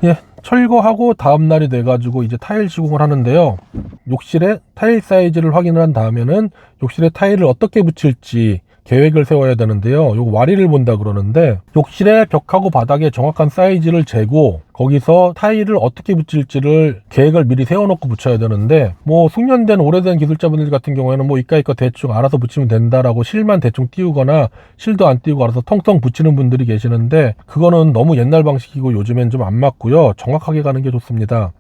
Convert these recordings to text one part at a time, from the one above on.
예, 철거하고 다음날이 돼가지고 이제 타일 시공을 하는데요. 욕실에 타일 사이즈를 확인을 한 다음에는 욕실에 타일을 어떻게 붙일지 계획을 세워야 되는데요. 요거 와리를 본다 그러는데, 욕실의 벽하고 바닥의 정확한 사이즈를 재고 거기서 타일을 어떻게 붙일지를 계획을 미리 세워놓고 붙여야 되는데, 뭐 숙련된 오래된 기술자분들 같은 경우에는 뭐 이까이 거 대충 알아서 붙이면 된다라고 실만 대충 띄우거나 실도 안 띄우고 알아서 텅텅 붙이는 분들이 계시는데, 그거는 너무 옛날 방식이고 요즘엔 좀 안 맞고요. 정확하게 가는 게 좋습니다.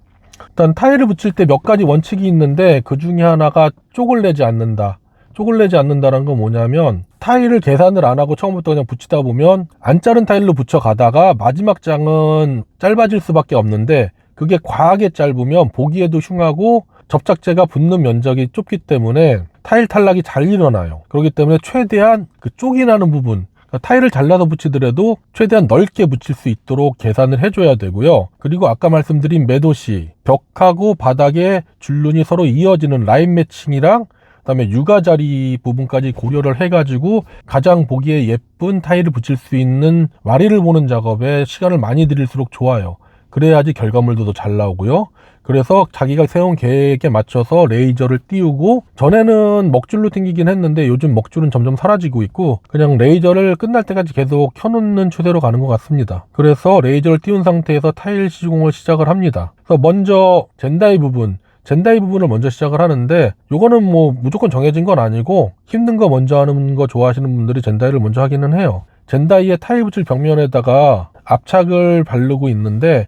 일단 타일을 붙일 때 몇 가지 원칙이 있는데, 그 중에 하나가 쪽을 내지 않는다. 쪽을 내지 않는다는 건 뭐냐면, 타일을 계산을 안 하고 처음부터 그냥 붙이다 보면 안 자른 타일로 붙여가다가 마지막 장은 짧아질 수밖에 없는데, 그게 과하게 짧으면 보기에도 흉하고 접착제가 붙는 면적이 좁기 때문에 타일 탈락이 잘 일어나요. 그렇기 때문에 최대한 그 쪽이 나는 부분, 타일을 잘라서 붙이더라도 최대한 넓게 붙일 수 있도록 계산을 해줘야 되고요. 그리고 아까 말씀드린 매도시, 벽하고 바닥의 줄눈이 서로 이어지는 라인 매칭이랑 그다음에 육아자리 부분까지 고려를 해가지고 가장 보기에 예쁜 타일을 붙일 수 있는 와리를 보는 작업에 시간을 많이 들일수록 좋아요. 그래야지 결과물도 더 잘 나오고요. 그래서 자기가 세운 계획에 맞춰서 레이저를 띄우고, 전에는 먹줄로 튕기긴 했는데 요즘 먹줄은 점점 사라지고 있고 그냥 레이저를 끝날 때까지 계속 켜놓는 추세로 가는 것 같습니다. 그래서 레이저를 띄운 상태에서 타일 시공을 시작을 합니다. 그래서 먼저 젠다이 부분을 먼저 시작을 하는데, 요거는 뭐 무조건 정해진 건 아니고 힘든 거 먼저 하는 거 좋아하시는 분들이 젠다이를 먼저 하기는 해요. 젠다이에 타일 붙일 벽면에다가 압착을 바르고 있는데,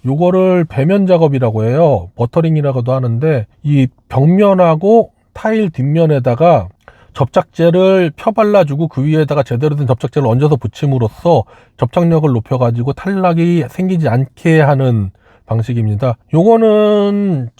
요거를 배면 작업이라고 해요. 버터링이라고도 하는데, 이 벽면하고 타일 뒷면에다가 접착제를 펴발라주고 그 위에다가 제대로 된 접착제를 얹어서 붙임으로써 접착력을 높여가지고 탈락이 생기지 않게 하는 방식입니다. 요거는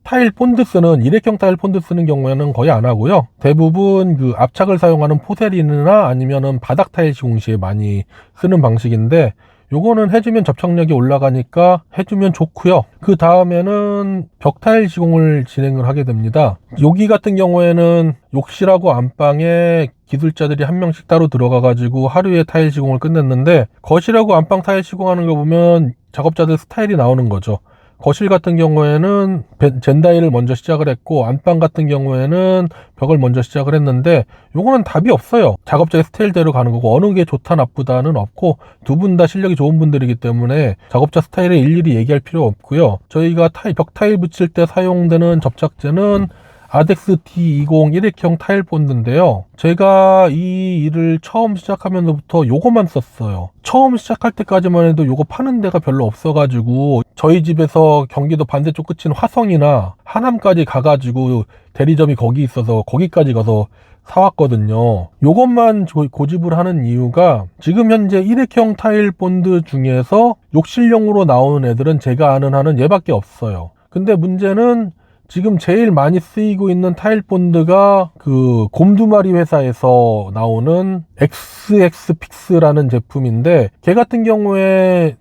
타일 본드 쓰는, 일회형 타일 본드 쓰는 경우에는 거의 안 하고요. 대부분 그 압착을 사용하는 포세린이나 아니면은 바닥 타일 시공 시에 많이 쓰는 방식인데, 요거는 해주면 접착력이 올라가니까 해주면 좋고요. 그 다음에는 벽 타일 시공을 진행을 하게 됩니다. 여기 같은 경우에는 욕실하고 안방에 기술자들이 한 명씩 따로 들어가가지고 하루에 타일 시공을 끝냈는데, 거실하고 안방 타일 시공하는 거 보면 작업자들 스타일이 나오는 거죠. 거실 같은 경우에는 젠다이를 먼저 시작을 했고, 안방 같은 경우에는 벽을 먼저 시작을 했는데, 요거는 답이 없어요. 작업자의 스타일대로 가는 거고, 어느 게 좋다 나쁘다는 없고, 두 분 다 실력이 좋은 분들이기 때문에 작업자 스타일을 일일이 얘기할 필요 없고요. 저희가 벽 타일 붙일 때 사용되는 접착제는 아덱스 T20 일회형 타일 본드인데요. 제가 이 일을 처음 시작하면서부터 요거만 썼어요. 처음 시작할 때까지만 해도 요거 파는 데가 별로 없어가지고 저희 집에서 경기도 반대쪽 끝인 화성이나 하남까지 가가지고 대리점이 거기 있어서 거기까지 가서 사왔거든요. 요것만 고집을 하는 이유가, 지금 현재 일회형 타일 본드 중에서 욕실용으로 나오는 애들은 제가 아는 한은 얘밖에 없어요. 근데 문제는 지금 제일 많이 쓰이고 있는 타일 본드가 그 곰두마리 회사에서 나오는 XX-픽스라는 제품인데, 걔 같은 경우에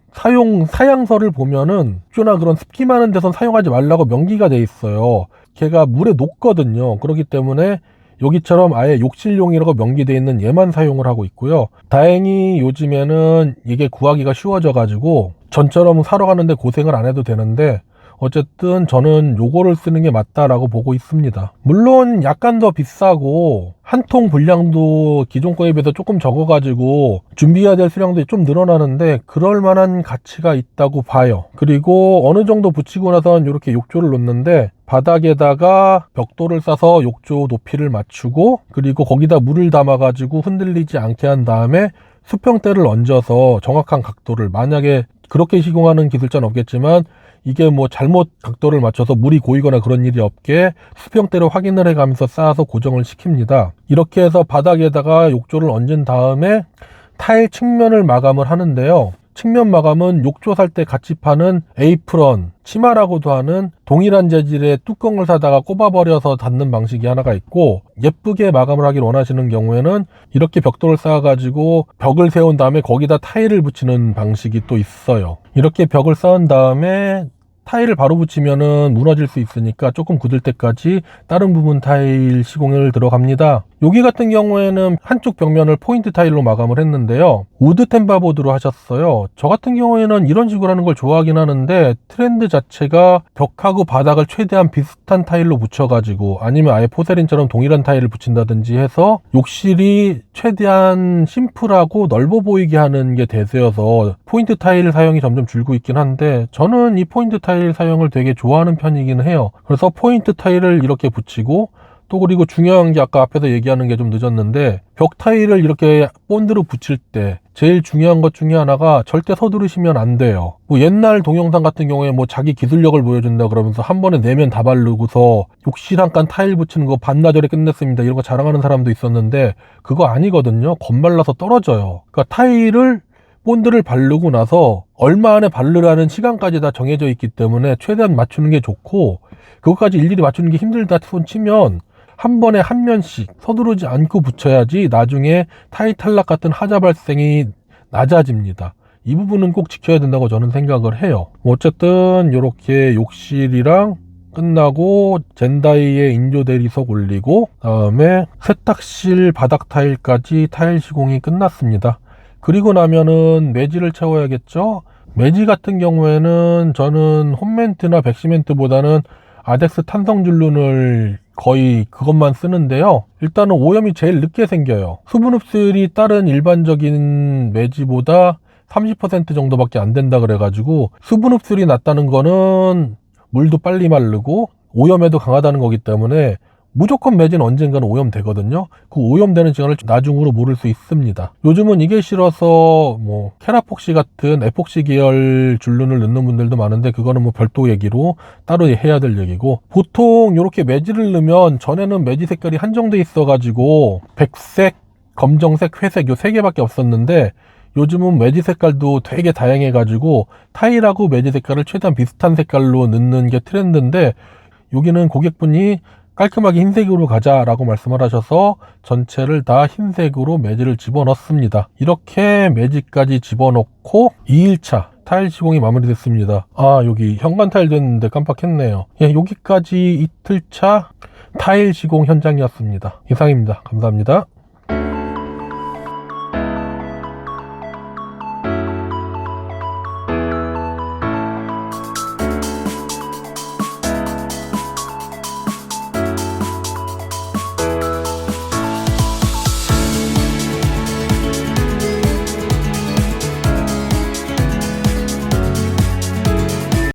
사양서를 보면은 혹여나 그런 습기 많은 데선 사용하지 말라고 명기가 돼 있어요. 걔가 물에 녹거든요. 그렇기 때문에 여기처럼 아예 욕실용이라고 명기돼 있는 얘만 사용을 하고 있고요. 다행히 요즘에는 이게 구하기가 쉬워져 가지고 전처럼 사러 가는데 고생을 안 해도 되는데, 어쨌든 저는 요거를 쓰는 게 맞다라고 보고 있습니다. 물론 약간 더 비싸고 한 통 분량도 기존 거에 비해서 조금 적어가지고 준비해야 될 수량도 좀 늘어나는데, 그럴 만한 가치가 있다고 봐요. 그리고 어느 정도 붙이고 나선 이렇게 욕조를 놓는데, 바닥에다가 벽돌을 싸서 욕조 높이를 맞추고, 그리고 거기다 물을 담아가지고 흔들리지 않게 한 다음에 수평대를 얹어서 정확한 각도를, 만약에 그렇게 시공하는 기술자는 없겠지만 이게 뭐 잘못 각도를 맞춰서 물이 고이거나 그런 일이 없게 수평대로 확인을 해가면서 쌓아서 고정을 시킵니다. 이렇게 해서 바닥에다가 욕조를 얹은 다음에 타일 측면을 마감을 하는데요. 측면 마감은 욕조 살 때 같이 파는 에이프런, 치마라고도 하는 동일한 재질의 뚜껑을 사다가 꼽아버려서 닫는 방식이 하나가 있고, 예쁘게 마감을 하길 원하시는 경우에는 이렇게 벽돌을 쌓아가지고 벽을 세운 다음에 거기다 타일을 붙이는 방식이 또 있어요. 이렇게 벽을 쌓은 다음에 타일을 바로 붙이면은 무너질 수 있으니까 조금 굳을 때까지 다른 부분 타일 시공을 들어갑니다. 여기 같은 경우에는 한쪽 벽면을 포인트 타일로 마감을 했는데요. 우드 템바보드로 하셨어요. 저 같은 경우에는 이런 식으로 하는 걸 좋아하긴 하는데 트렌드 자체가 벽하고 바닥을 최대한 비슷한 타일로 붙여가지고 아니면 아예 포세린처럼 동일한 타일을 붙인다든지 해서 욕실이 최대한 심플하고 넓어 보이게 하는 게 대세여서 포인트 타일 사용이 점점 줄고 있긴 한데 저는 이 포인트 타일 사용을 되게 좋아하는 편이긴 해요. 그래서 포인트 타일을 이렇게 붙이고 또 그리고 중요한 게 아까 앞에서 얘기하는 게 좀 늦었는데 벽 타일을 이렇게 본드로 붙일 때 제일 중요한 것 중에 하나가 절대 서두르시면 안 돼요. 뭐 옛날 동영상 같은 경우에 뭐 자기 기술력을 보여준다 그러면서 한 번에 내면 다 바르고서 욕실 한 칸 타일 붙이는 거 반나절에 끝냈습니다 이런 거 자랑하는 사람도 있었는데 그거 아니거든요. 겁말라서 떨어져요. 그러니까 타일을 본드를 바르고 나서 얼마 안에 바르라는 시간까지 다 정해져 있기 때문에 최대한 맞추는 게 좋고 그것까지 일일이 맞추는 게 힘들다 손 치면 한 번에 한 면씩 서두르지 않고 붙여야지 나중에 타일 탈락 같은 하자 발생이 낮아집니다. 이 부분은 꼭 지켜야 된다고 저는 생각을 해요. 어쨌든 이렇게 욕실이랑 끝나고 젠다이의 인조 대리석 올리고 다음에 세탁실 바닥 타일까지 타일 시공이 끝났습니다. 그리고 나면은 매지를 채워야겠죠. 매지 같은 경우에는 저는 홈멘트나 백시멘트보다는 아덱스 탄성줄눈을 거의 그것만 쓰는데요. 일단은 오염이 제일 늦게 생겨요. 수분 흡수율이 다른 일반적인 매지보다 30% 정도밖에 안 된다 그래가지고 수분 흡수율이 낮다는 거는 물도 빨리 마르고 오염에도 강하다는 거기 때문에 무조건 매진 언젠가는 오염되거든요. 그 오염되는 시간을 나중으로 모를 수 있습니다. 요즘은 이게 싫어서 뭐 케라폭시 같은 에폭시 계열 줄눈을 넣는 분들도 많은데 그거는 뭐 별도 얘기로 따로 해야 될 얘기고 보통 이렇게 매지를 넣으면 전에는 매지 색깔이 한정돼 있어가지고 백색, 검정색, 회색 요 세 개밖에 없었는데 요즘은 매지 색깔도 되게 다양해가지고 타일하고 매지 색깔을 최대한 비슷한 색깔로 넣는 게 트렌드인데 여기는 고객분이 깔끔하게 흰색으로 가자라고 말씀을 하셔서 전체를 다 흰색으로 매지를 집어넣습니다. 이렇게 매지까지 집어넣고 2일차 타일 시공이 마무리됐습니다. 아 여기 현관 타일 됐는데 깜빡했네요. 예, 여기까지 이틀차 타일 시공 현장이었습니다. 이상입니다. 감사합니다.